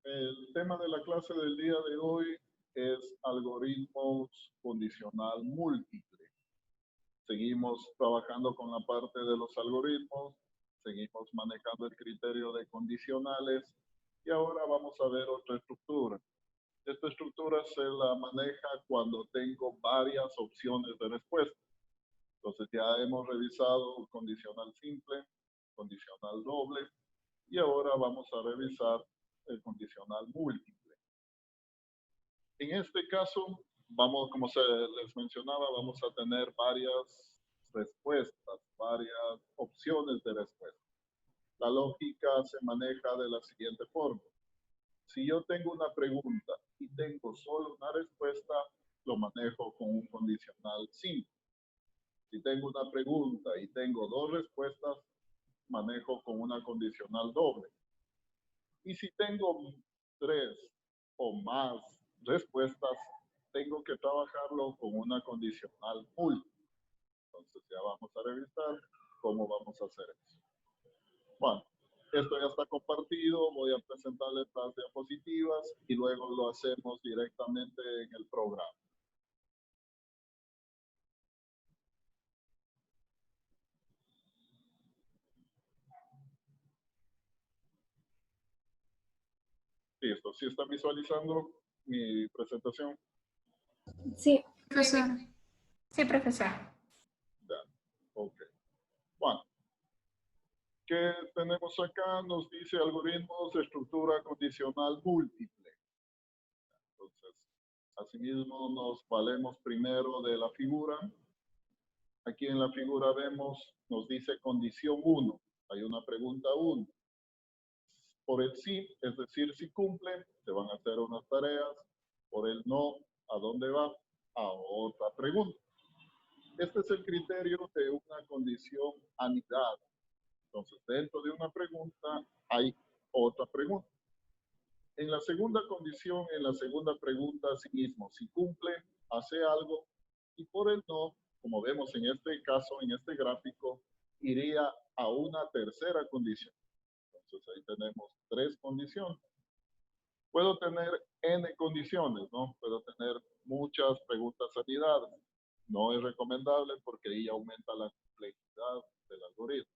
El tema de la clase del día de hoy es algoritmos condicional múltiple. Seguimos trabajando con la parte de los algoritmos, seguimos manejando el criterio de condicionales y ahora vamos a ver otra estructura. Esta estructura se la maneja cuando tengo varias opciones de respuesta. Entonces ya hemos revisado condicional simple, condicional doble y ahora vamos a revisar el condicional múltiple. En este caso, como se les mencionaba, vamos a tener varias respuestas, varias opciones de respuesta. La lógica se maneja de la siguiente forma. Si yo tengo una pregunta y tengo solo una respuesta, lo manejo con un condicional simple. Si tengo una pregunta y tengo dos respuestas, manejo con una condicional doble. Y si tengo tres o más respuestas, tengo que trabajarlo con una condicional múltiple. Entonces ya vamos a revisar cómo vamos a hacer eso. Bueno, esto ya está compartido, voy a presentarles las diapositivas y luego lo hacemos directamente en el programa. Listo, ¿sí está visualizando mi presentación? Sí, profesor. Sí, profesor. Ya, ok. Bueno, ¿qué tenemos acá? Nos dice algoritmos de estructura condicional múltiple. Entonces, asimismo nos valemos primero de la figura. Aquí en la figura vemos, nos dice condición 1. Hay una pregunta 1. Por el sí, es decir, si cumple, se van a hacer unas tareas. Por el no, ¿a dónde va? A otra pregunta. Este es el criterio de una condición anidada. Entonces, dentro de una pregunta hay otra pregunta. En la segunda condición, en la segunda pregunta, asimismo, si cumple, hace algo, y por el no, como vemos en este caso, en este gráfico, iría a una tercera condición. Entonces, ahí tenemos tres condiciones. Puedo tener n condiciones, ¿no? Puedo tener muchas preguntas anidadas. No es recomendable porque ahí aumenta la complejidad del algoritmo.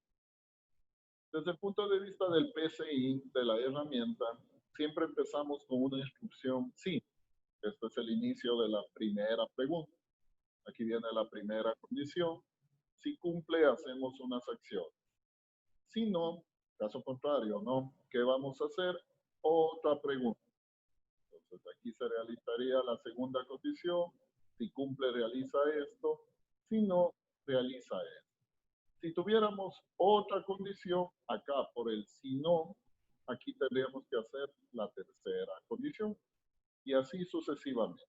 Desde el punto de vista del PCI, de la herramienta, siempre empezamos con una instrucción sí. Este es el inicio de la primera pregunta. Aquí viene la primera condición. Si cumple, hacemos unas acciones. Si no, caso contrario, ¿no? ¿Qué vamos a hacer? Otra pregunta. Entonces, aquí se realizaría la segunda condición. Si cumple, realiza esto. Si no, realiza esto. Si tuviéramos otra condición, acá por el si no, aquí tendríamos que hacer la tercera condición. Y así sucesivamente.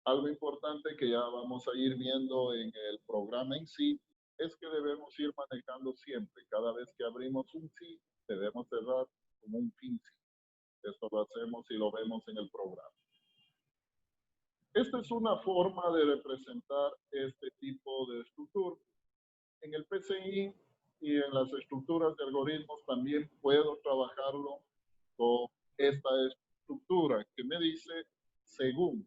Algo importante que ya vamos a ir viendo en el programa en sí, es que debemos ir manejando siempre. Cada vez que abrimos un sí, debemos cerrar como un fin sí. Esto lo hacemos y lo vemos en el programa. Esta es una forma de representar este tipo de estructura. En el PCI y en las estructuras de algoritmos también puedo trabajarlo con esta estructura que me dice según.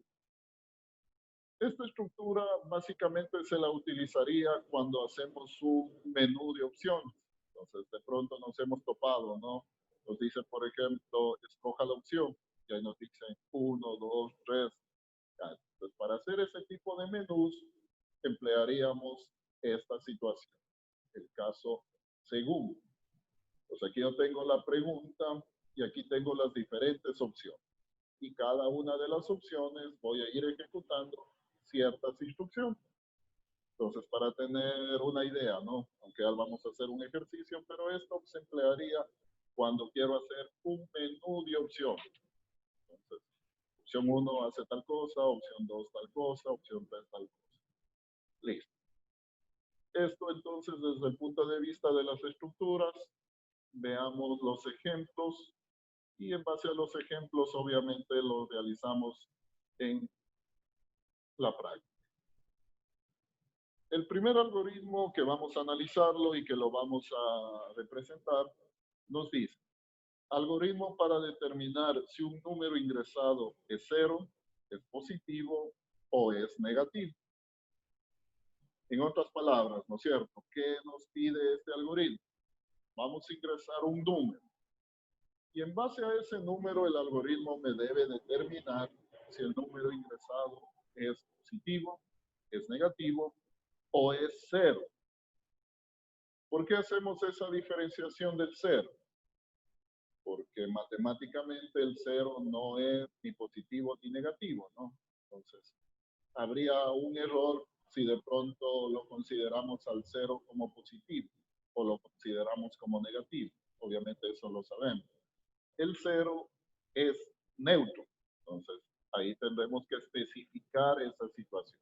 Esta estructura básicamente se la utilizaría cuando hacemos un menú de opciones. Entonces, de pronto nos hemos topado, ¿no? Nos dice, por ejemplo, escoja la opción. Y ahí nos dicen 1, 2, 3. Entonces, para hacer ese tipo de menús, emplearíamos esta situación. El caso según. Pues aquí yo tengo la pregunta y aquí tengo las diferentes opciones. Y cada una de las opciones voy a ir ejecutando ciertas instrucciones. Entonces, para tener una idea, ¿no? Aunque vamos a hacer un ejercicio, pero esto se emplearía cuando quiero hacer un menú de opciones. Entonces, opción 1 hace tal cosa, opción 2 tal cosa, opción 3 tal cosa. Listo. Esto entonces desde el punto de vista de las estructuras, veamos los ejemplos y en base a los ejemplos obviamente los realizamos en la práctica. El primer algoritmo que vamos a analizarlo y que lo vamos a representar nos dice, Algoritmo para determinar si un número ingresado es 0, es positivo o es negativo. En otras palabras, ¿no es cierto? ¿Qué nos pide este algoritmo? Vamos a ingresar un número. Y en base a ese número, el algoritmo me debe determinar si el número ingresado es positivo, es negativo o es 0. ¿Por qué hacemos esa diferenciación del 0? Porque matemáticamente el 0 no es ni positivo ni negativo, ¿no? Entonces, habría un error si de pronto lo consideramos al 0 como positivo o lo consideramos como negativo. Obviamente eso lo sabemos. El 0 es neutro. Entonces, ahí tendremos que especificar esa situación.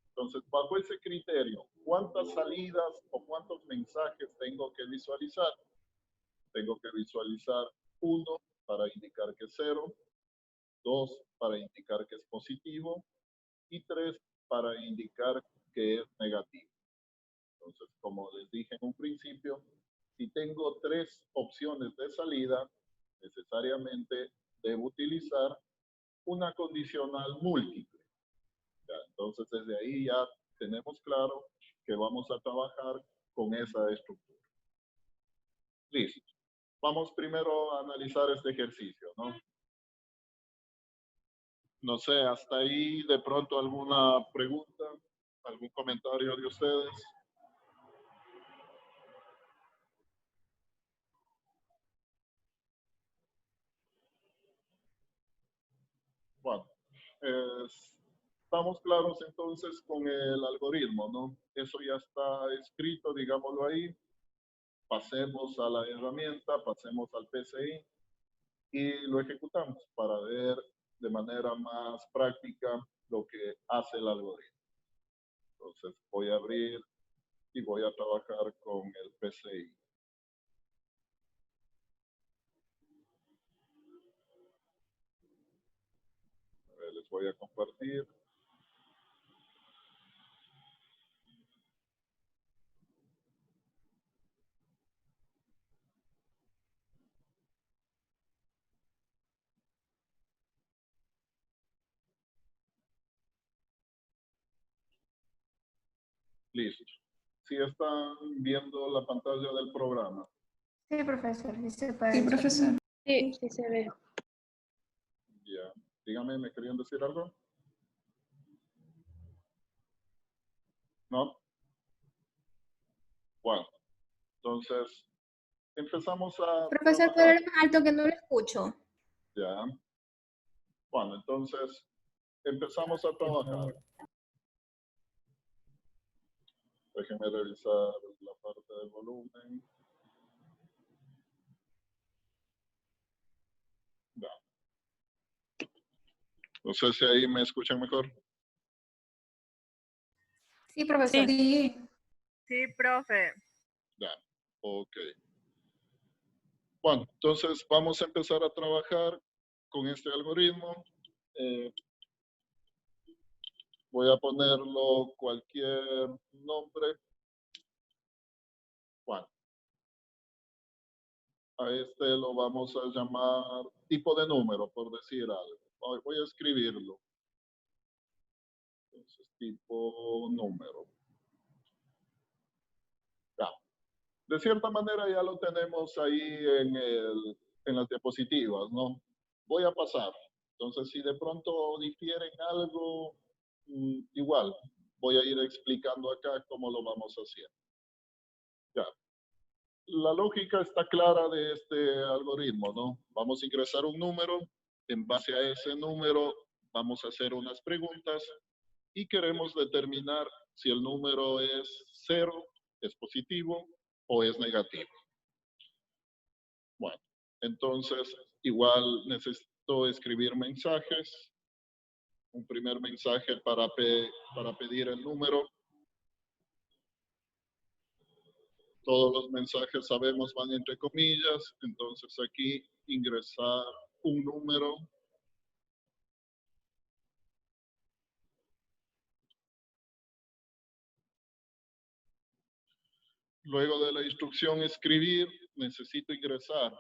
Entonces, bajo ese criterio, ¿cuántas salidas o cuántos mensajes tengo que visualizar? Tengo que visualizar 1 para indicar que es 0, 2 para indicar que es positivo y 3 para indicar que es negativo. Entonces, como les dije en un principio, si tengo 3 opciones de salida, necesariamente debo utilizar una condicional múltiple. ¿Ya? Entonces, desde ahí ya tenemos claro que vamos a trabajar con esa estructura. Listo. Vamos primero a analizar este ejercicio, ¿no? No sé, hasta ahí de pronto alguna pregunta, algún comentario de ustedes. Bueno, estamos claros entonces con el algoritmo, ¿no? Eso ya está escrito, digámoslo ahí. Pasemos a la herramienta, pasemos al PCI y lo ejecutamos para ver de manera más práctica lo que hace el algoritmo. Entonces voy a abrir y voy a trabajar con el PCI. A ver, les voy a compartir. Listo. Si están viendo la pantalla del programa. Sí, profesor, sí se puede. Sí, profesor. Sí, sí se ve. Ya. Dígame, ¿me querían decir algo? ¿No? Bueno, entonces empezamos a Profesor, trabajar. pero más alto que no lo escucho. Ya. Bueno, entonces empezamos a trabajar. Déjenme revisar la parte del volumen. Ya. No sé si ahí me escuchan mejor. Sí, profesor. Sí. Sí, profe. Ya. Ok. Bueno, entonces vamos a empezar a trabajar con este algoritmo. Voy a ponerlo cualquier nombre. Bueno, a este lo vamos a llamar tipo de número, por decir algo. Voy a escribirlo. Entonces, tipo número. Ya. De cierta manera ya lo tenemos ahí en las diapositivas, ¿no? Voy a pasar. Entonces, si de pronto difieren algo, igual, voy a ir explicando acá cómo lo vamos haciendo. Ya. La lógica está clara de este algoritmo, ¿no? Vamos a ingresar un número, en base a ese número vamos a hacer unas preguntas y queremos determinar si el número es 0, es positivo o es negativo. Bueno, entonces igual necesito escribir mensajes. Un primer mensaje para pedir el número. Todos los mensajes sabemos van entre comillas, entonces aquí ingresar un número. Luego de la instrucción escribir, necesito ingresar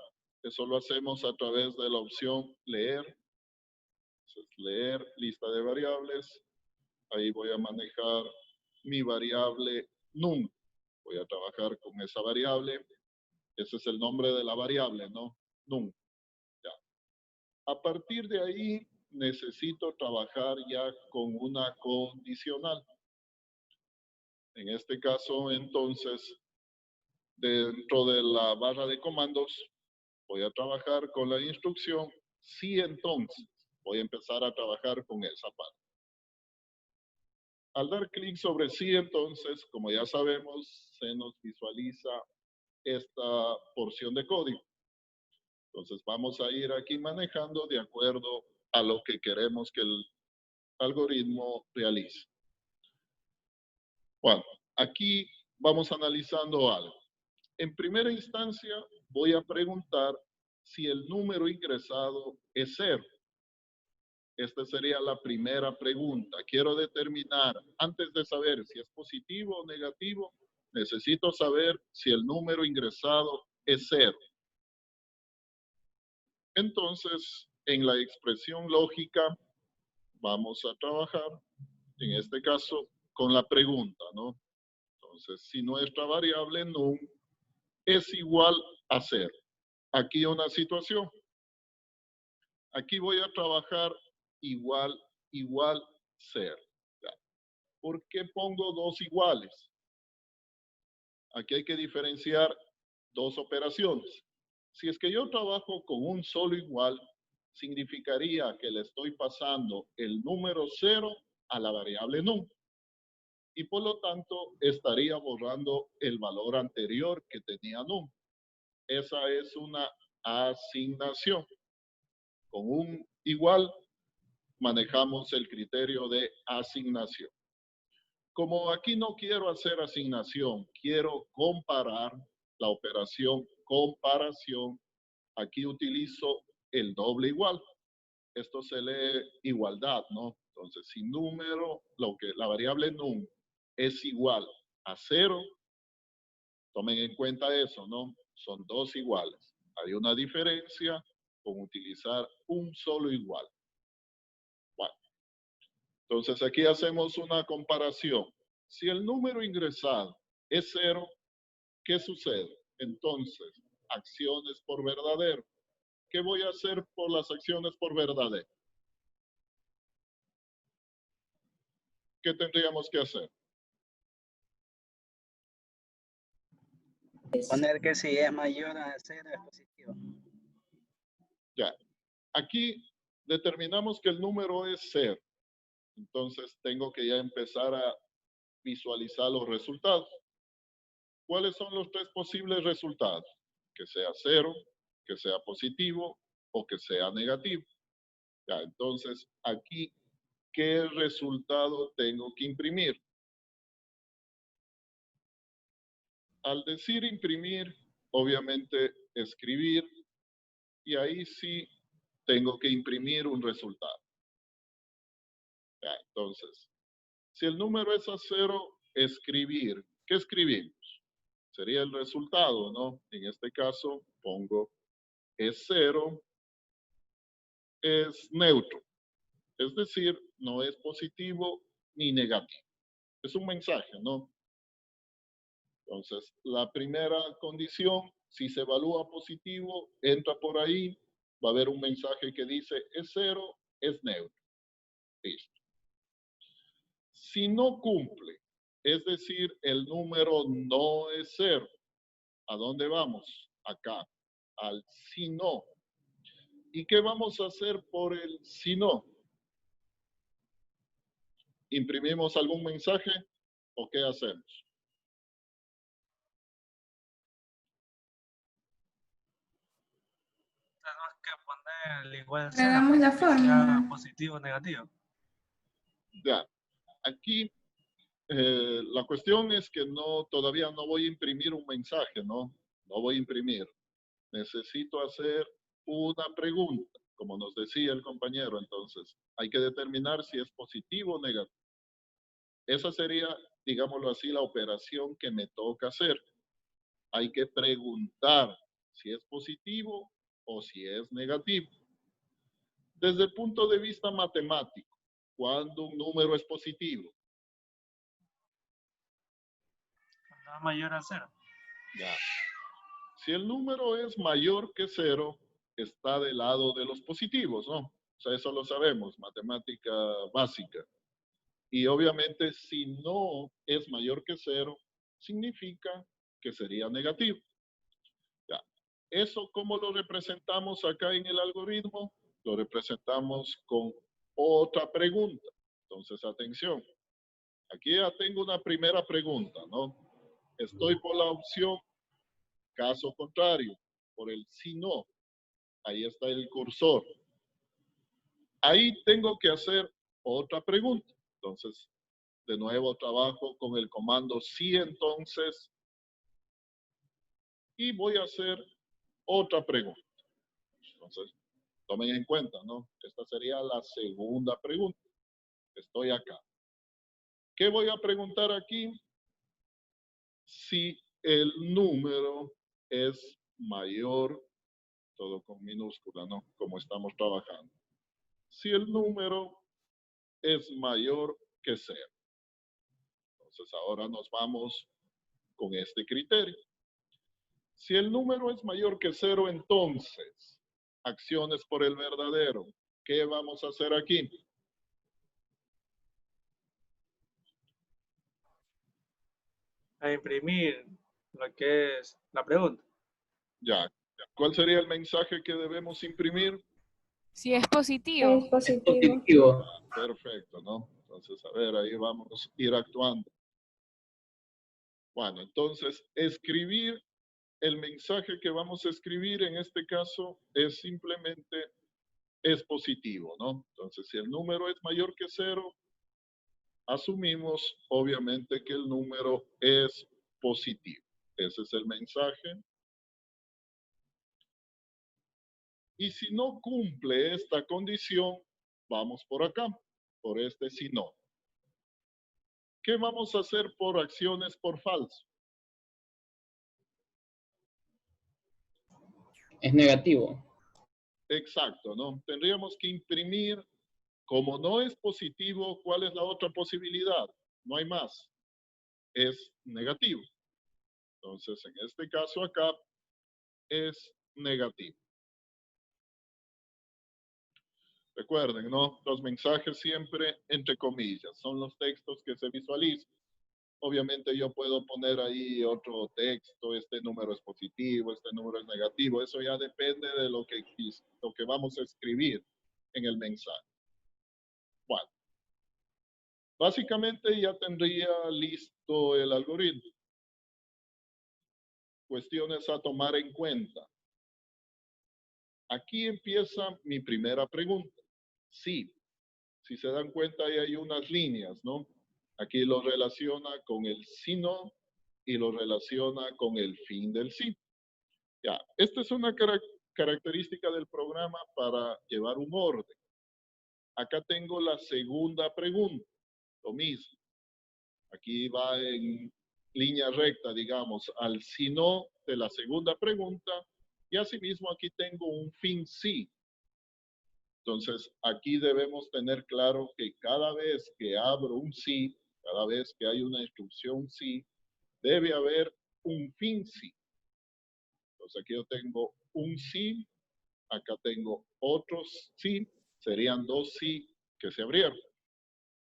Eso lo hacemos a través de la opción leer. Entonces, leer lista de variables. Ahí voy a manejar mi variable num. Voy a trabajar con esa variable. Ese es el nombre de la variable, ¿no? Num. Ya. A partir de ahí, necesito trabajar ya con una condicional. En este caso, entonces, dentro de la barra de comandos, voy a trabajar con la instrucción si entonces. Voy a empezar a trabajar con esa parte. Al dar clic sobre sí, entonces, como ya sabemos, se nos visualiza esta porción de código. Entonces, vamos a ir aquí manejando de acuerdo a lo que queremos que el algoritmo realice. Bueno, aquí vamos analizando algo. En primera instancia, voy a preguntar si el número ingresado es 0. Esta sería la primera pregunta. Quiero determinar, antes de saber si es positivo o negativo, necesito saber si el número ingresado es 0. Entonces, en la expresión lógica, vamos a trabajar, en este caso, con la pregunta, ¿no? Entonces, si nuestra variable num es igual a 0. Aquí una situación. Aquí voy a trabajar igual, 0. ¿Por qué pongo dos iguales? Aquí hay que diferenciar dos operaciones. Si es que yo trabajo con un solo igual, significaría que le estoy pasando el número 0 a la variable num. Y por lo tanto, estaría borrando el valor anterior que tenía num. Esa es una asignación. Con un igual, manejamos el criterio de asignación. Como aquí no quiero hacer asignación, quiero comparar la operación comparación. Aquí utilizo el doble igual. Esto se lee igualdad, ¿no? Entonces, si número, la variable num es igual a 0, tomen en cuenta eso, ¿no? Son dos iguales. Hay una diferencia con utilizar un solo igual. Bueno, entonces aquí hacemos una comparación. Si el número ingresado es 0, ¿qué sucede? Entonces, acciones por verdadero. ¿Qué voy a hacer por las acciones por verdadero? ¿Qué tendríamos que hacer? Poner que si es mayor a 0 es positivo. Ya. Aquí determinamos que el número es 0. Entonces, tengo que ya empezar a visualizar los resultados. ¿Cuáles son los tres posibles resultados? Que sea 0, que sea positivo o que sea negativo. Ya, entonces, aquí, ¿qué resultado tengo que imprimir? Al decir imprimir, obviamente escribir, y ahí sí tengo que imprimir un resultado. Ya, entonces, si el número es a 0, escribir. ¿Qué escribimos? Sería el resultado, ¿no? En este caso, pongo es 0, es neutro. Es decir, no es positivo ni negativo. Es un mensaje, ¿no? Entonces, la primera condición, si se evalúa positivo, entra por ahí, va a haber un mensaje que dice es 0, es neutro. Listo. Si no cumple, es decir, el número no es 0, ¿a dónde vamos? Acá, al si no. ¿Y qué vamos a hacer por el si no? ¿Imprimimos algún mensaje o qué hacemos? Tenemos que poner igual a Le 0 damos la que sea fórmula. positivo o negativo. Ya, aquí la cuestión es que todavía no voy a imprimir un mensaje, ¿no? No voy a imprimir. Necesito hacer una pregunta, como nos decía el compañero. Entonces, hay que determinar si es positivo o negativo. Esa sería, digámoslo así, la operación que me toca hacer. Hay que preguntar si es positivo o si es negativo. Desde el punto de vista matemático, ¿cuándo un número es positivo? Cuando es mayor a 0. Ya. Si el número es mayor que 0, está del lado de los positivos, ¿no? O sea, eso lo sabemos, matemática básica. Y obviamente, si no es mayor que 0, significa que sería negativo. Ya. ¿Eso cómo lo representamos acá en el algoritmo? Lo representamos con otra pregunta. Entonces, atención. Aquí ya tengo una primera pregunta, ¿no? Estoy por la opción caso contrario, por el si no. Ahí está el cursor. Ahí tengo que hacer otra pregunta. Entonces, de nuevo trabajo con el comando si entonces y voy a hacer otra pregunta. Entonces, tomen en cuenta, ¿no? Esta sería la segunda pregunta. Estoy acá. ¿Qué voy a preguntar aquí? Si el número es mayor, todo con minúscula, ¿no? Como estamos trabajando. Si el número es mayor que 0. Entonces, ahora nos vamos con este criterio. Si el número es mayor que 0, entonces, acciones por el verdadero. ¿Qué vamos a hacer aquí? A imprimir lo que es la pregunta. Ya. ¿Cuál sería el mensaje que debemos imprimir? Si es positivo. Es positivo. Positivo. Perfecto, ¿no? Entonces, a ver, ahí vamos a ir actuando. Bueno, entonces, escribir el mensaje que vamos a escribir en este caso es simplemente es positivo, ¿no? Entonces, si el número es mayor que 0, asumimos obviamente que el número es positivo. Ese es el mensaje. Y si no cumple esta condición, vamos por acá, por este si no. ¿Qué vamos a hacer por acciones por falso? Es negativo. Exacto, ¿no? Tendríamos que imprimir, como no es positivo, ¿cuál es la otra posibilidad? No hay más. Es negativo. Entonces, en este caso acá, es negativo. Recuerden, ¿no? Los mensajes siempre entre comillas, son los textos que se visualizan. Obviamente yo puedo poner ahí otro texto, este número es positivo, este número es negativo, eso ya depende de lo que vamos a escribir en el mensaje. Bueno, básicamente ya tendría listo el algoritmo. Cuestiones a tomar en cuenta. Aquí empieza mi primera pregunta. Sí, si se dan cuenta ahí hay unas líneas, ¿no? Aquí lo relaciona con el si no y lo relaciona con el fin del sí. Ya, esta es una característica del programa para llevar un orden. Acá tengo la segunda pregunta, lo mismo. Aquí va en línea recta, digamos, al si no de la segunda pregunta y asimismo aquí tengo un fin sí. Entonces, aquí debemos tener claro que cada vez que abro un sí, cada vez que hay una instrucción sí, debe haber un fin sí. Entonces, aquí yo tengo un sí, acá tengo otros sí, serían dos sí que se abrieron.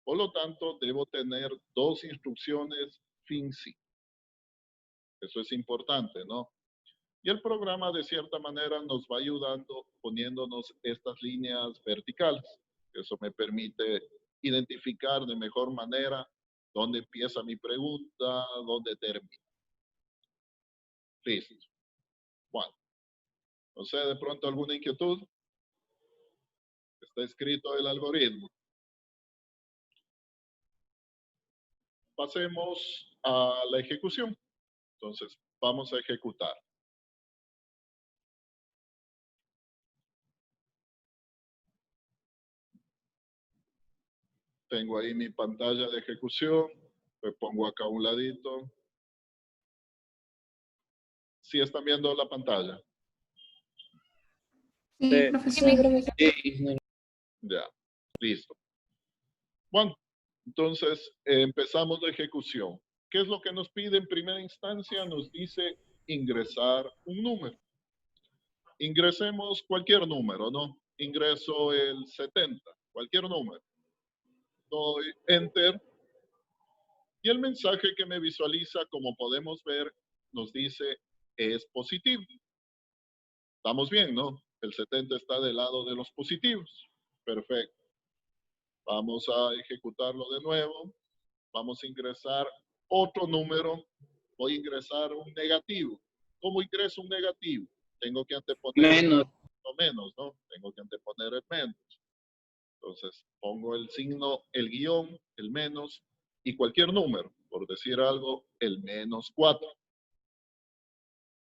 Por lo tanto, debo tener dos instrucciones fin sí. Eso es importante, ¿no? Y el programa de cierta manera nos va ayudando poniéndonos estas líneas verticales. Eso me permite identificar de mejor manera dónde empieza mi pregunta, dónde termina. Listo. Bueno, no sé, de pronto alguna inquietud. Está escrito el algoritmo. Pasemos a la ejecución. Entonces, vamos a ejecutar. Tengo ahí mi pantalla de ejecución. Me pongo acá a un ladito. ¿Sí están viendo la pantalla? Sí, profesor. Ya, listo. Bueno, entonces empezamos la ejecución. ¿Qué es lo que nos pide en primera instancia? Nos dice ingresar un número. Ingresemos cualquier número, ¿no? Ingreso el 70, cualquier número. Doy Enter. Y el mensaje que me visualiza, como podemos ver, nos dice es positivo. Estamos bien, ¿no? El 70 está del lado de los positivos. Perfecto. Vamos a ejecutarlo de nuevo. Vamos a ingresar otro número. Voy a ingresar un negativo. ¿Cómo ingreso un negativo? Tengo que anteponer Menos. o menos, ¿no? Tengo que anteponer el menos. Entonces, pongo el signo, el guión, el menos y cualquier número. Por decir algo, el -4.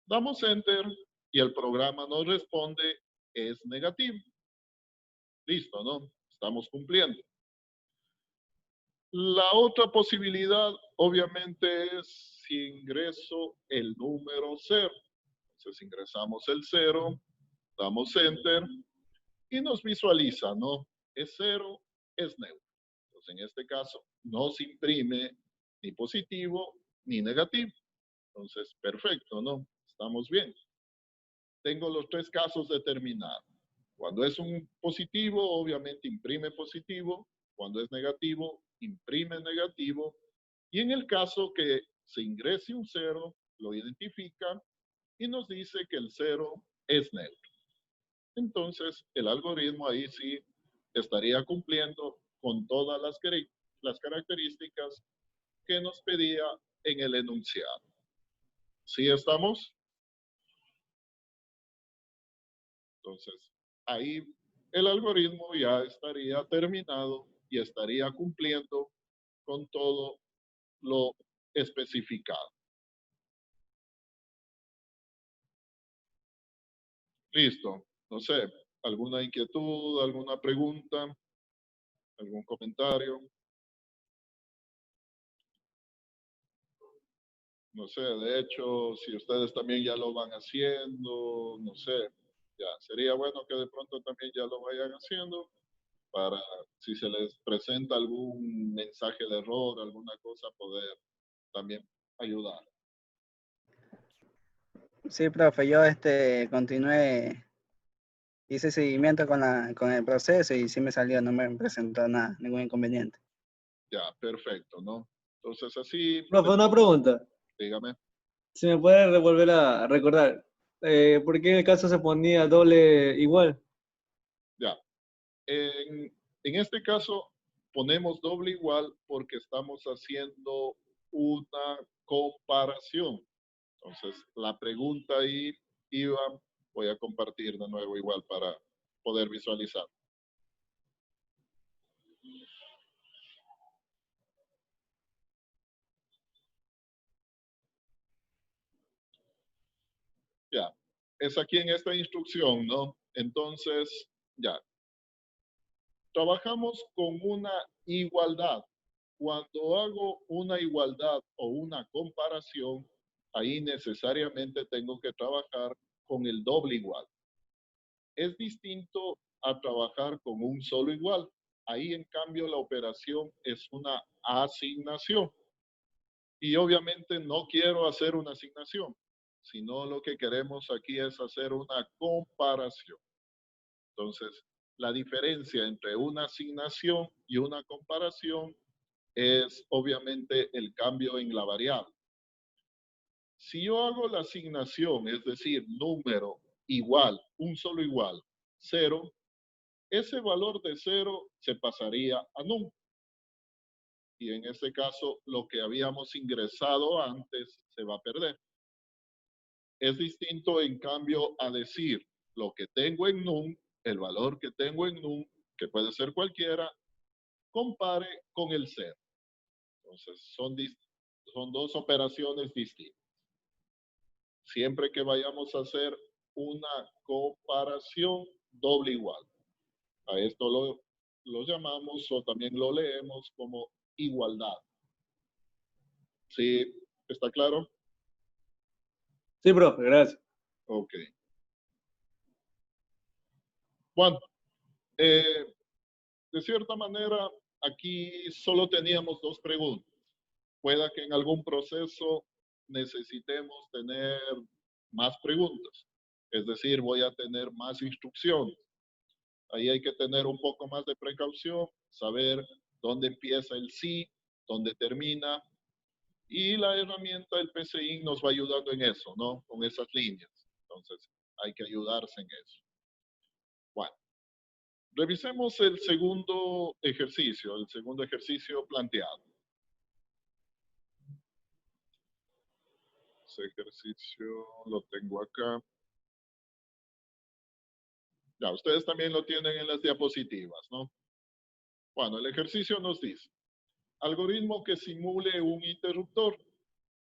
Damos Enter y el programa nos responde es negativo. Listo, ¿no? Estamos cumpliendo. La otra posibilidad, obviamente, es si ingreso el número 0. Entonces ingresamos el 0, damos Enter y nos visualiza, ¿no? Es 0, es neutro. Entonces en este caso no se imprime ni positivo ni negativo. Entonces, perfecto, ¿no? Estamos bien. Tengo los tres casos determinados. Cuando es un positivo, obviamente imprime positivo. Cuando es negativo, imprime negativo. Y en el caso que se ingrese un 0, lo identifica y nos dice que el 0 es neutro. Entonces, el algoritmo ahí sí estaría cumpliendo con todas las características que nos pedía en el enunciado. ¿Sí estamos? Entonces, ahí el algoritmo ya estaría terminado y estaría cumpliendo con todo lo especificado. Listo. No sé, ¿alguna inquietud, alguna pregunta, algún comentario? No sé, de hecho, si ustedes también ya lo van haciendo, no sé, ya sería bueno que de pronto también ya lo vayan haciendo para si se les presenta algún mensaje de error, alguna cosa, poder también ayudar. Sí, profe, yo continué, hice seguimiento con el proceso y sí me salió, no me presentó nada, ningún inconveniente. Ya, perfecto, ¿no? Entonces así, Profe, una pregunta. dígame. Si me puede volver a recordar, ¿por qué en el caso se ponía doble igual? Ya. En este caso ponemos doble igual porque estamos haciendo una comparación. Entonces, la pregunta ahí iba, voy a compartir de nuevo igual para poder visualizar. Ya, es aquí en esta instrucción, ¿no? Entonces, ya, trabajamos con una igualdad. Cuando hago una igualdad o una comparación, ahí necesariamente tengo que trabajar con el doble igual. Es distinto a trabajar con un solo igual. Ahí, en cambio, la operación es una asignación. Y obviamente no quiero hacer una asignación, sino lo que queremos aquí es hacer una comparación. Entonces, la diferencia entre una asignación y una comparación es obviamente el cambio en la variable. Si yo hago la asignación, es decir, número igual, un solo igual, 0, ese valor de 0 se pasaría a num. Y en este caso, lo que habíamos ingresado antes se va a perder. Es distinto, en cambio, a decir lo que tengo en num, el valor que tengo en num, que puede ser cualquiera, compare con el 0. Entonces, son dos operaciones distintas. Siempre que vayamos a hacer una comparación doble igual. A esto lo llamamos o también lo leemos como igualdad. ¿Sí? ¿Está claro? Sí, profe, gracias. Ok. Bueno, de cierta manera, aquí solo teníamos dos preguntas. Pueda que en algún proceso necesitemos tener más preguntas. Es decir, voy a tener más instrucciones. Ahí hay que tener un poco más de precaución, saber dónde empieza el sí, dónde termina. Y la herramienta del PCI nos va ayudando en eso, ¿no? Con esas líneas. Entonces, hay que ayudarse en eso. Bueno, revisemos el segundo ejercicio planteado. Ese ejercicio lo tengo acá. Ya, ustedes también lo tienen en las diapositivas, ¿no? Bueno, el ejercicio nos dice, algoritmo que simule un interruptor.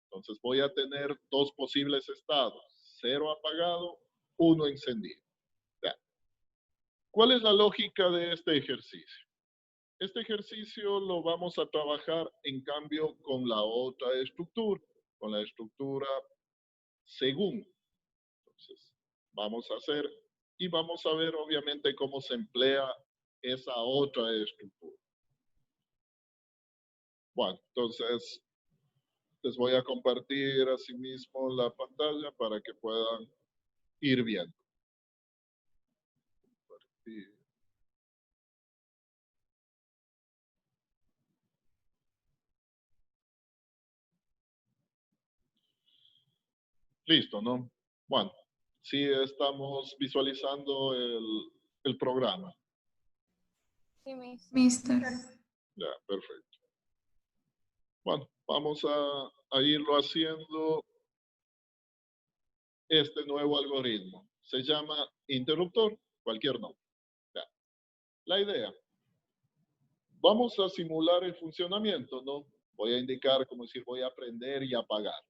Entonces voy a tener dos posibles estados, 0 apagado, 1 encendido. Ya. ¿Cuál es la lógica de este ejercicio? Este ejercicio lo vamos a trabajar en cambio con la otra estructura, con la estructura según. Entonces, vamos a hacer y vamos a ver obviamente cómo se emplea esa otra estructura. Bueno, entonces les voy a compartir asimismo la pantalla para que puedan ir viendo. Compartir. Listo, ¿no? Bueno, sí estamos visualizando el programa. Sí, miss. Mister. Ya, perfecto. Bueno, vamos a irlo haciendo este nuevo algoritmo. Se llama interruptor, cualquier nombre. Ya. La idea. Vamos a simular el funcionamiento, ¿no? Voy a indicar, como decir, voy a prender y apagar.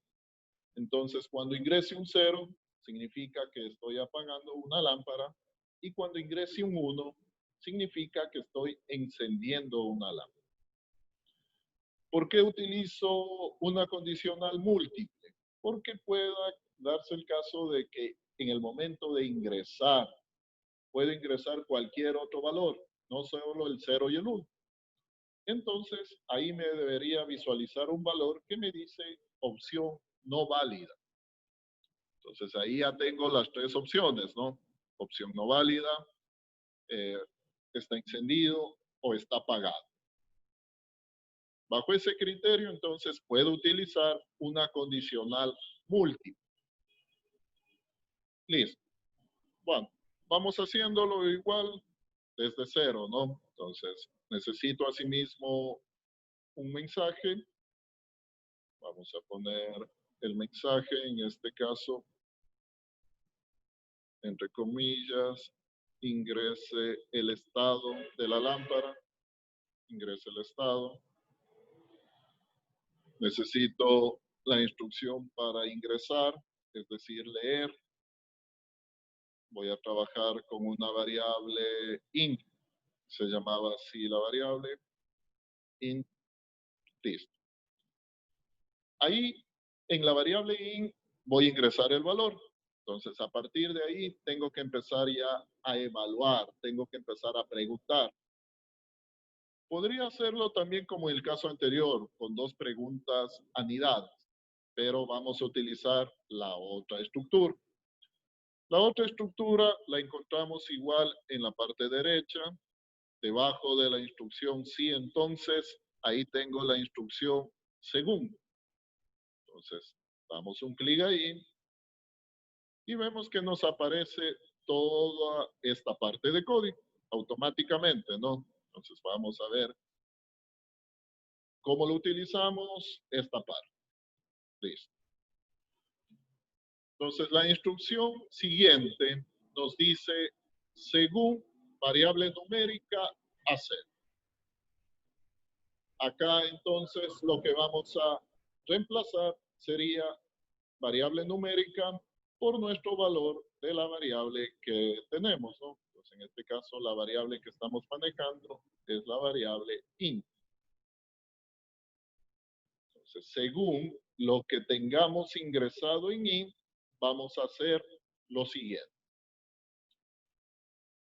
Entonces, cuando ingrese un 0, significa que estoy apagando una lámpara. Y cuando ingrese un 1, significa que estoy encendiendo una lámpara. ¿Por qué utilizo una condicional múltiple? Porque pueda darse el caso de que en el momento de ingresar, puede ingresar cualquier otro valor, no solo el 0 y el 1. Entonces, ahí me debería visualizar un valor que me dice opción no válida. Entonces, ahí ya tengo las tres opciones, ¿no? Opción no válida, está encendido o está apagado. Bajo ese criterio, entonces, puedo utilizar una condicional múltiple. Listo. Bueno, vamos haciéndolo igual desde cero, ¿no? Entonces, necesito asimismo un mensaje. Vamos a poner el mensaje, en este caso, entre comillas, ingrese el estado de la lámpara. Ingrese el estado. Necesito la instrucción para ingresar, es decir, leer. Voy a trabajar con una variable int. Se llamaba así la variable int. Listo. Ahí, en la variable int, voy a ingresar el valor. Entonces, a partir de ahí, tengo que empezar ya a evaluar. Tengo que empezar a preguntar. Podría hacerlo también como en el caso anterior, con dos preguntas anidadas. Pero vamos a utilizar la otra estructura. La otra estructura la encontramos igual en la parte derecha, debajo de la instrucción sí, entonces ahí tengo la instrucción según. Entonces, damos un clic ahí y vemos que nos aparece toda esta parte de código automáticamente, ¿no? Entonces, vamos a ver cómo lo utilizamos esta parte. Listo. Entonces, la instrucción siguiente nos dice según variable numérica hacer. Acá entonces lo que vamos a reemplazar sería variable numérica por nuestro valor de la variable que tenemos, ¿no? Pues en este caso la variable que estamos manejando es la variable int. Entonces, según lo que tengamos ingresado en int, vamos a hacer lo siguiente.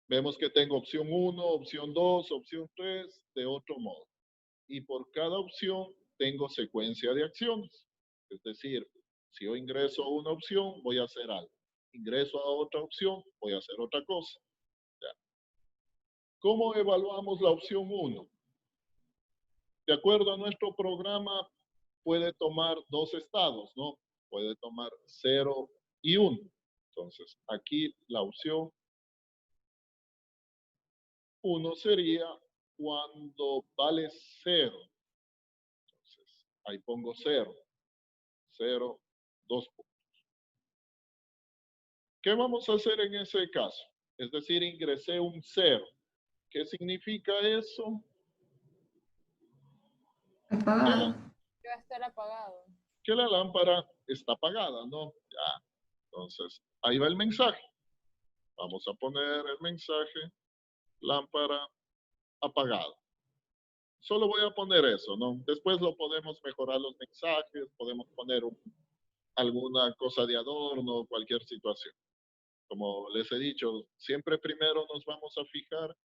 Vemos que tengo opción 1, opción 2, opción 3, de otro modo. Y por cada opción tengo secuencia de acciones. Es decir, si yo ingreso a una opción, voy a hacer algo. Ingreso a otra opción, voy a hacer otra cosa. Ya. ¿Cómo evaluamos la opción 1? De acuerdo a nuestro programa, puede tomar dos estados, ¿no? Puede tomar 0 y 1. Entonces, aquí la opción 1 sería cuando vale 0. Entonces, ahí pongo 0. 0, 2 puntos. ¿Qué vamos a hacer en ese caso? Es decir, ingresé un 0. ¿Qué significa eso? Que va a estar apagado. Que la lámpara está apagada, ¿no? Ya. Entonces, ahí va el mensaje. Vamos a poner el mensaje, lámpara apagada. Solo voy a poner eso, ¿no? Después lo podemos mejorar los mensajes, podemos poner alguna cosa de adorno, cualquier situación. Como les he dicho, siempre primero nos vamos a fijar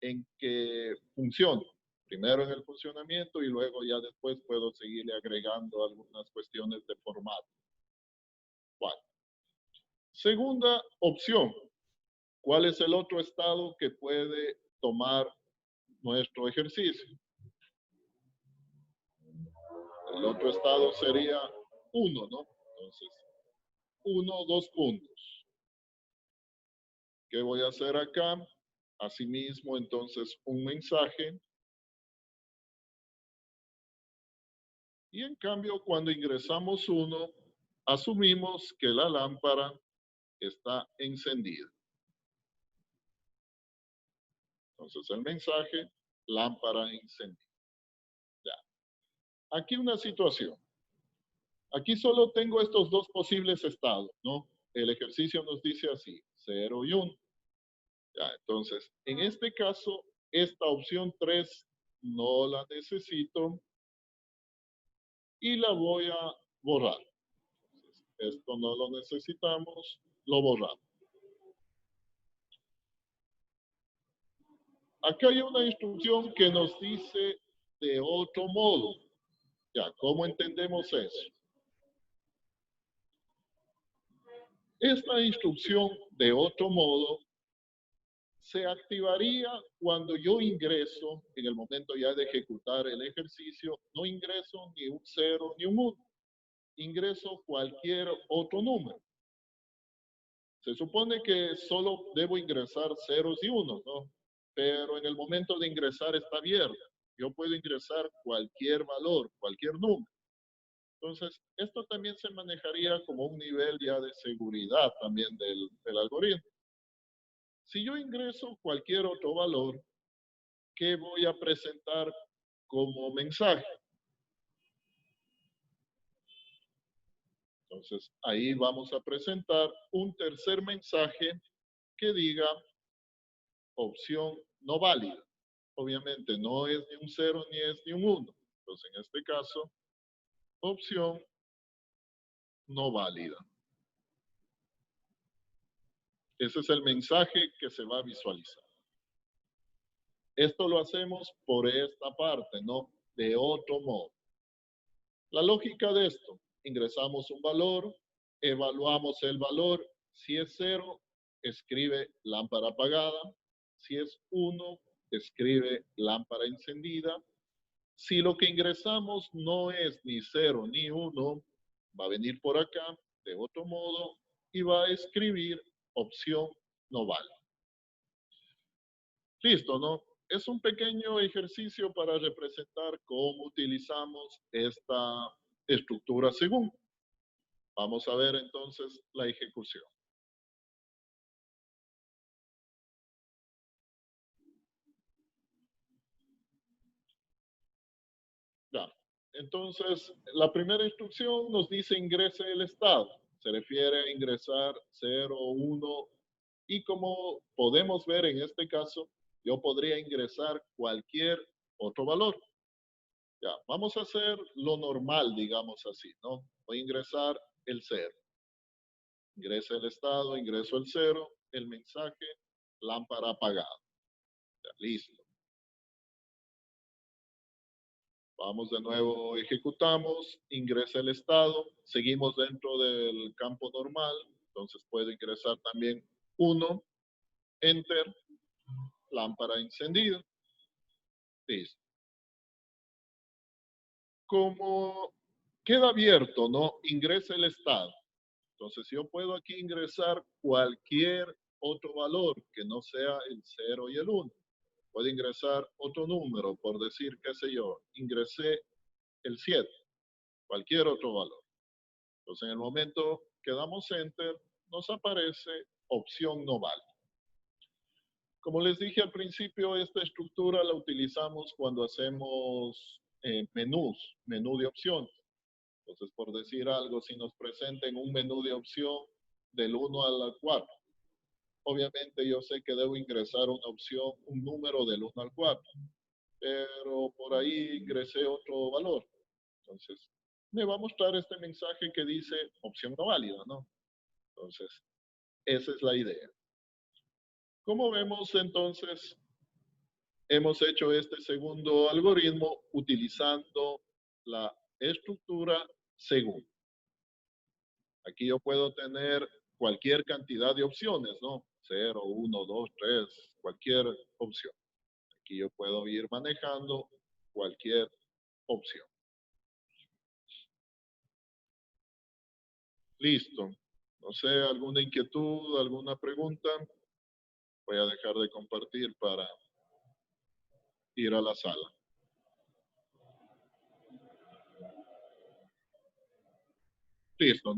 en que funcione. Primero en el funcionamiento y luego ya después puedo seguirle agregando algunas cuestiones de formato. Bueno. Segunda opción. ¿Cuál es el otro estado que puede tomar nuestro ejercicio? El otro estado sería 1, ¿no? Entonces, 1, 2 puntos. ¿Qué voy a hacer acá? Asimismo, entonces, un mensaje. Y en cambio, cuando ingresamos 1, asumimos que la lámpara está encendida. Entonces, el mensaje, lámpara encendida. Ya. Aquí una situación. Aquí solo tengo estos dos posibles estados, ¿no? El ejercicio nos dice así, 0 y 1. Ya, entonces, en este caso, esta opción 3 no la necesito y la voy a borrar. Entonces, esto no lo necesitamos, lo borramos. Acá hay una instrucción que nos dice de otro modo. Ya, ¿cómo entendemos eso? Esta instrucción de otro modo se activaría cuando yo ingreso, en el momento ya de ejecutar el ejercicio, no ingreso ni un 0 ni un 1. Ingreso cualquier otro número. Se supone que solo debo ingresar ceros y unos, ¿no? Pero en el momento de ingresar está abierto. Yo puedo ingresar cualquier valor, cualquier número. Entonces, esto también se manejaría como un nivel ya de seguridad también del algoritmo. Si yo ingreso cualquier otro valor, ¿qué voy a presentar como mensaje? Entonces, ahí vamos a presentar un tercer mensaje que diga opción no válida. Obviamente no es ni un 0 ni es ni un 1. Entonces, en este caso, opción no válida. Ese es el mensaje que se va a visualizar. Esto lo hacemos por esta parte, ¿no? De otro modo. La lógica de esto, ingresamos un valor, evaluamos el valor. Si es 0, escribe lámpara apagada. Si es 1, escribe lámpara encendida. Si lo que ingresamos no es ni 0 ni 1, va a venir por acá de otro modo y va a escribir opción no vale. Listo, ¿no? Es un pequeño ejercicio para representar cómo utilizamos esta estructura según. Vamos a ver entonces la ejecución. Ya. Entonces, la primera instrucción nos dice ingrese el estado. Se refiere a ingresar 0, 1 y como podemos ver en este caso, yo podría ingresar cualquier otro valor. Ya, vamos a hacer lo normal, digamos así, ¿no? Voy a ingresar el 0. Ingresa el estado, ingreso el 0, el mensaje, lámpara apagada. Ya, listo. Vamos de nuevo, ejecutamos, ingresa el estado, seguimos dentro del campo normal, entonces puede ingresar también 1, enter, lámpara encendida. Listo. Como queda abierto, ¿no? Ingresa el estado. Entonces yo puedo aquí ingresar cualquier otro valor que no sea el 0 y el 1. Puedo ingresar otro número, por decir, qué sé yo, ingresé el 7, cualquier otro valor. Entonces en el momento que damos enter, nos aparece opción no válida. Como les dije al principio, esta estructura la utilizamos cuando hacemos menú de opciones. Entonces, por decir algo, si nos presenten un menú de opción del 1 al 4, obviamente yo sé que debo ingresar una opción, un número del 1 al 4, pero por ahí ingresé otro valor. Entonces, me va a mostrar este mensaje que dice opción no válida, ¿no? Entonces, esa es la idea. Como vemos, entonces, hemos hecho este segundo algoritmo utilizando la estructura según. Aquí yo puedo tener cualquier cantidad de opciones, ¿no? 0, 1, 2, 3, cualquier opción. Aquí yo puedo ir manejando cualquier opción. Listo. No sé, ¿alguna inquietud, alguna pregunta? Voy a dejar de compartir para ir a la sala. Listo.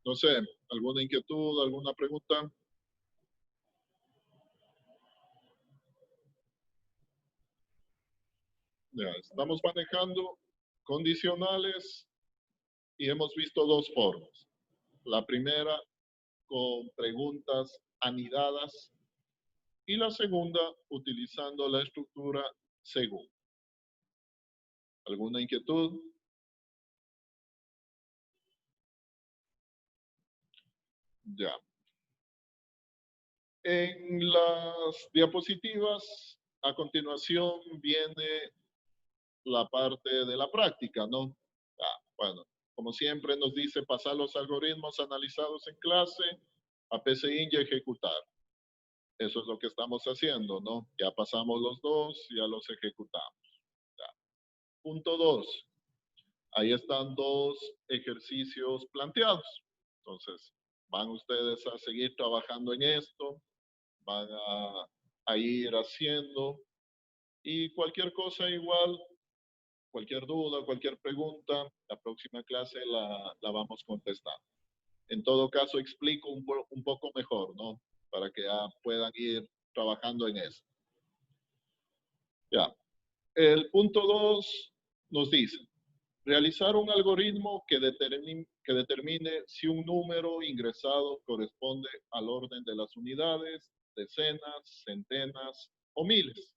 No sé, ¿alguna inquietud, alguna pregunta? Ya, estamos manejando condicionales y hemos visto dos formas. La primera con preguntas anidadas y la segunda utilizando la estructura según. ¿Alguna inquietud? Ya. En las diapositivas, a continuación viene la parte de la práctica, ¿no? Bueno, como siempre nos dice pasar los algoritmos analizados en clase a PCInt y ejecutar. Eso es lo que estamos haciendo, ¿no? Ya pasamos los dos, ya los ejecutamos. Ya. Punto 2. Ahí están dos ejercicios planteados. Entonces, van ustedes a seguir trabajando en esto, van a ir haciendo y cualquier cosa igual, cualquier duda, cualquier pregunta, la próxima clase la vamos contestando. En todo caso, explico un poco mejor, ¿no? Para que ya puedan ir trabajando en eso. Ya. El punto 2 nos dice, realizar un algoritmo que determine si un número ingresado corresponde al orden de las unidades, decenas, centenas o miles.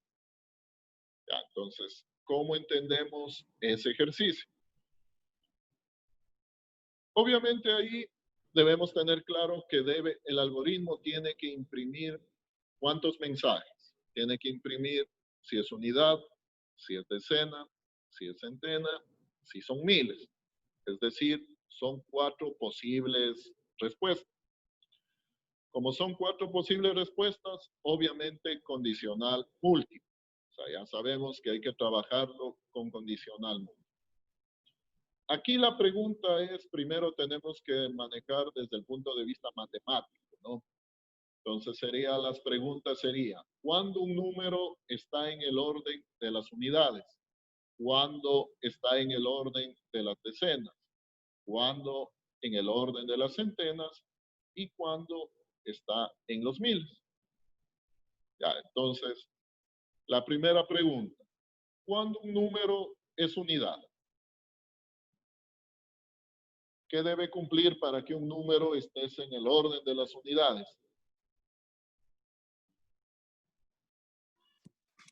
Ya, entonces, ¿cómo entendemos ese ejercicio? Obviamente ahí debemos tener claro que el algoritmo tiene que imprimir cuántos mensajes. Tiene que imprimir si es unidad, si es decena, si es centena, si son miles. Es decir, son 4 posibles respuestas. Como son 4 posibles respuestas, obviamente condicional múltiple. O sea, ya sabemos que hay que trabajarlo con condicional múltiple. Aquí la pregunta es, primero tenemos que manejar desde el punto de vista matemático, ¿no? Entonces las preguntas serían, ¿cuándo un número está en el orden de las unidades? ¿Cuándo está en el orden de las decenas? ¿Cuándo en el orden de las centenas? ¿Y cuándo está en los miles? Ya, entonces, la primera pregunta, ¿cuándo un número es unidad? ¿Qué debe cumplir para que un número esté en el orden de las unidades?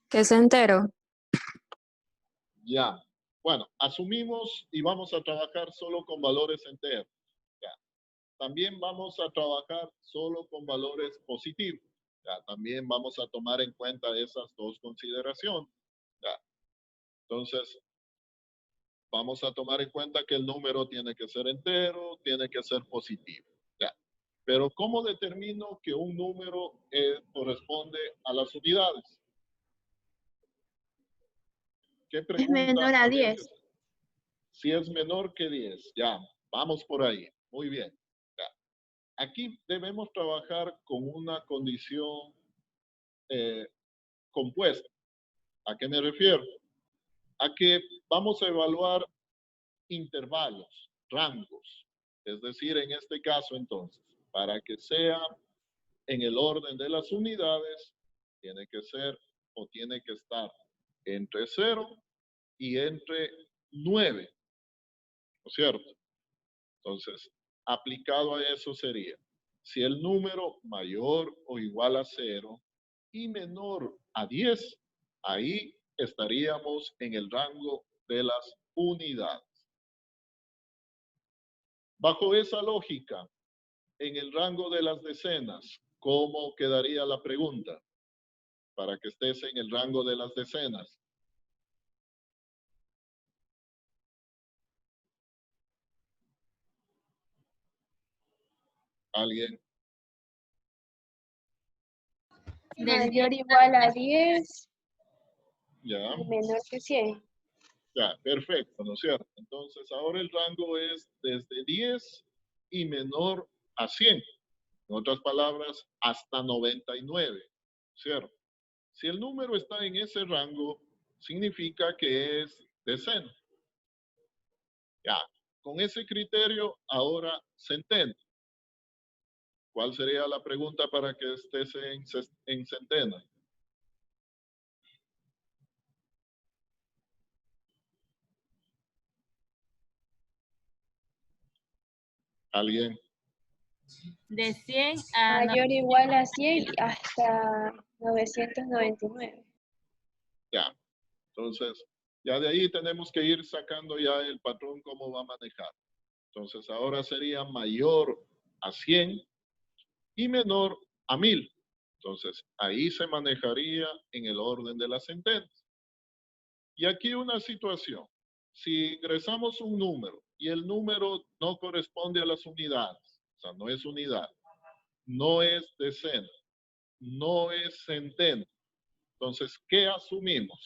Que es entero. Ya. Bueno, asumimos y vamos a trabajar solo con valores enteros. Ya. También vamos a trabajar solo con valores positivos. Ya, también vamos a tomar en cuenta esas dos consideraciones. Ya. Entonces, vamos a tomar en cuenta que el número tiene que ser entero, tiene que ser positivo. Ya. Pero ¿cómo determino que un número corresponde a las unidades? ¿Qué pregunta? Es menor a 10. Si es menor que 10, ya, vamos por ahí. Muy bien. Ya. Aquí debemos trabajar con una condición compuesta. ¿A qué me refiero? A que vamos a evaluar intervalos, rangos. Es decir, en este caso, entonces, para que sea en el orden de las unidades, tiene que ser o tiene que estar entre 0 y entre 9. ¿No es cierto? Entonces, aplicado a eso sería, si el número mayor o igual a 0 y menor a 10, ahí estaríamos en el rango de las unidades. Bajo esa lógica, en el rango de las decenas, ¿cómo quedaría la pregunta? Para que estés en el rango de las decenas. ¿Alguien? Mayor o igual a 10 ¿Ya? y menor que 100. Ya, perfecto, ¿no es cierto? Entonces, ahora el rango es desde 10 y menor a 100. En otras palabras, hasta 99, ¿cierto? Si el número está en ese rango, significa que es decena. Ya, con ese criterio, ahora centena. ¿Cuál sería la pregunta para que estés en centena? ¿Alguien? De 100 a Mayor o igual a 100 y hasta 999. Ya, entonces, ya de ahí tenemos que ir sacando ya el patrón cómo va a manejar. Entonces, ahora sería mayor a 100 y menor a 1000. Entonces, ahí se manejaría en el orden de las centenas. Y aquí una situación. Si ingresamos un número y el número no corresponde a las unidades, o sea, no es unidad, no es decena, no es centena, entonces, ¿qué asumimos?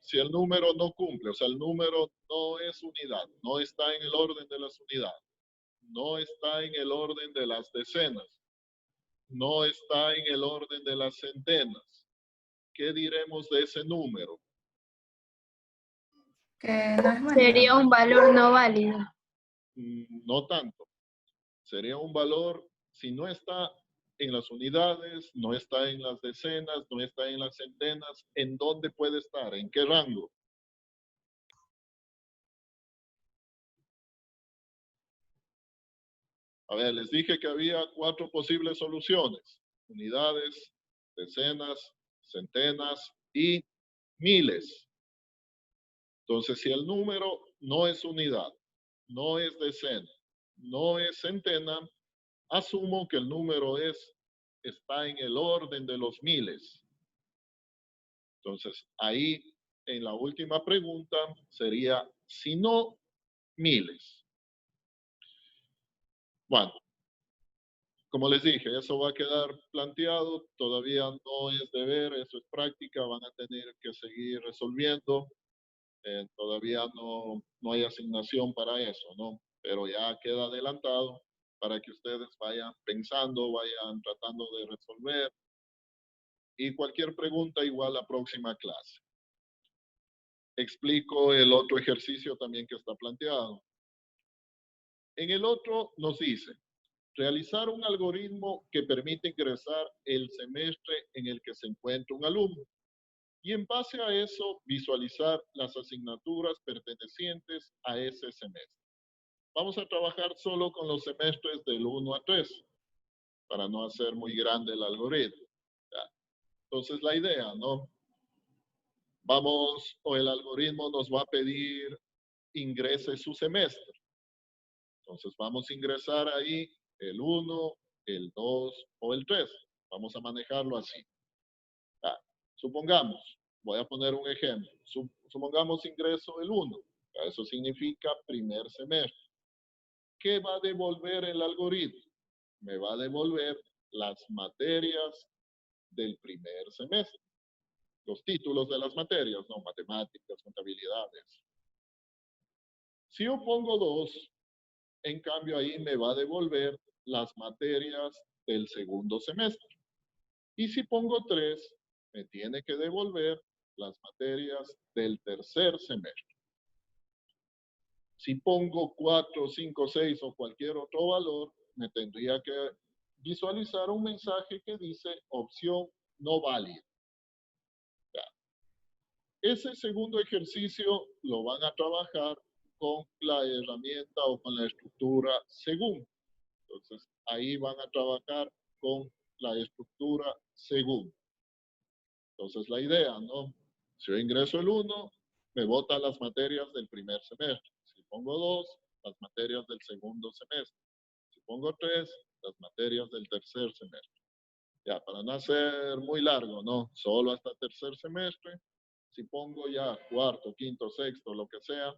Si el número no cumple, o sea, el número no es unidad, no está en el orden de las unidades, no está en el orden de las decenas, no está en el orden de las centenas, ¿qué diremos de ese número? que no es válido. Sería un valor no válido. No tanto. Sería un valor, si no está en las unidades, no está en las decenas, no está en las centenas, ¿en dónde puede estar? ¿En qué rango? A ver, les dije que había 4 posibles soluciones. Unidades, decenas, centenas y miles. Entonces, si el número no es unidad, no es decena, no es centena, asumo que el número está en el orden de los miles. Entonces, ahí en la última pregunta sería, si no, miles. Bueno, como les dije, eso va a quedar planteado, todavía no es deber, eso es práctica, van a tener que seguir resolviendo. Todavía no hay asignación para eso, ¿no? Pero ya queda adelantado para que ustedes vayan pensando, vayan tratando de resolver. Y cualquier pregunta igual a la próxima clase. Explico el otro ejercicio también que está planteado. En el otro nos dice, realizar un algoritmo que permite ingresar el semestre en el que se encuentra un alumno. Y en base a eso, visualizar las asignaturas pertenecientes a ese semestre. Vamos a trabajar solo con los semestres del 1 a 3, para no hacer muy grande el algoritmo. ¿Ya? Entonces, la idea, ¿no? El algoritmo nos va a pedir ingrese su semestre. Entonces vamos a ingresar ahí el 1, el 2 o el 3. Vamos a manejarlo así. Supongamos, voy a poner un ejemplo. Supongamos ingreso el 1. Eso significa primer semestre. ¿Qué va a devolver el algoritmo? Me va a devolver las materias del primer semestre. Los títulos de las materias, no, matemáticas, contabilidades. Si yo pongo 2, en cambio ahí me va a devolver las materias del segundo semestre. Y si pongo 3, me tiene que devolver las materias del tercer semestre. Si pongo 4, 5, 6 o cualquier otro valor, me tendría que visualizar un mensaje que dice opción no válida. Ese segundo ejercicio lo van a trabajar con la herramienta o con la estructura según. Entonces, ahí van a trabajar con la estructura según. Entonces, la idea, ¿no? Si yo ingreso el 1, me botan las materias del primer semestre. Si pongo 2, las materias del segundo semestre. Si pongo 3, las materias del tercer semestre. Ya, para no hacer muy largo, ¿no? Solo hasta tercer semestre. Si pongo ya cuarto, quinto, sexto, lo que sea,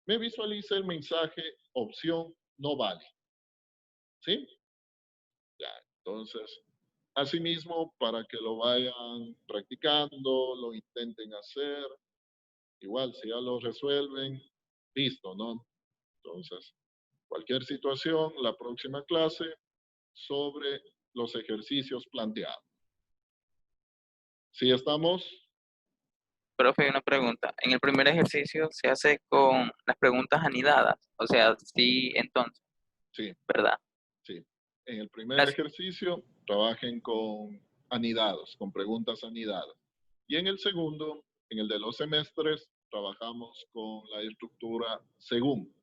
me visualiza el mensaje opción no vale. ¿Sí? Ya, entonces, asimismo, para que lo vayan practicando, lo intenten hacer, igual, si ya lo resuelven, listo, ¿no? Entonces, cualquier situación, la próxima clase sobre los ejercicios planteados. ¿Sí estamos? Profe, una pregunta. En el primer ejercicio se hace con las preguntas anidadas. O sea, sí, entonces, Sí, ¿verdad? sí. En el primer Gracias. ejercicio, trabajen con anidados, con preguntas anidadas. Y en el segundo, en el de los semestres, trabajamos con la estructura según.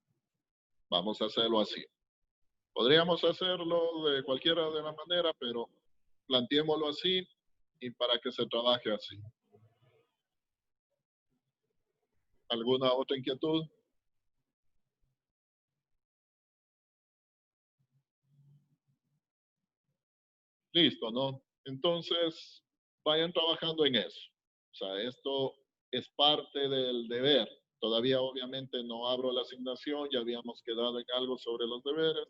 Vamos a hacerlo así. Podríamos hacerlo de cualquiera de la manera, pero planteémoslo así y para que se trabaje así. ¿Alguna otra inquietud? Listo, ¿no? Entonces, vayan trabajando en eso. O sea, esto es parte del deber. Todavía obviamente no abro la asignación, ya habíamos quedado en algo sobre los deberes.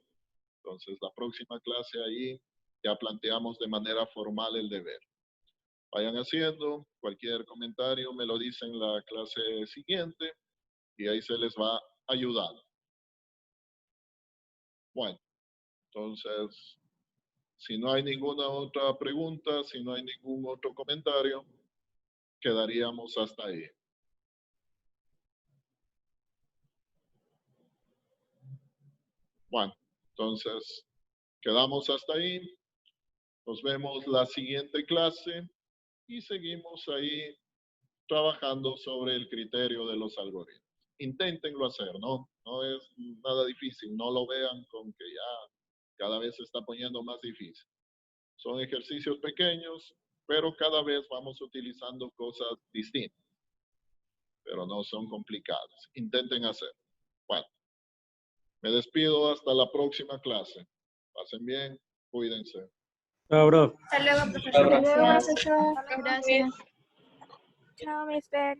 Entonces, la próxima clase ahí ya planteamos de manera formal el deber. Vayan haciendo, cualquier comentario me lo dicen en la clase siguiente y ahí se les va ayudando. Bueno, entonces, si no hay ninguna otra pregunta, si no hay ningún otro comentario, quedaríamos hasta ahí. Bueno, entonces, quedamos hasta ahí. Nos vemos la siguiente clase y seguimos ahí trabajando sobre el criterio de los algoritmos. Inténtenlo hacer, ¿no? No es nada difícil, no lo vean con que ya cada vez se está poniendo más difícil. Son ejercicios pequeños, pero cada vez vamos utilizando cosas distintas, pero no son complicadas. Intenten hacer. Bueno, me despido hasta la próxima clase. Pasen bien, cuídense. Chao, bro. Hasta luego, profesor. Gracias. Gracias. Gracias. Chao, mister.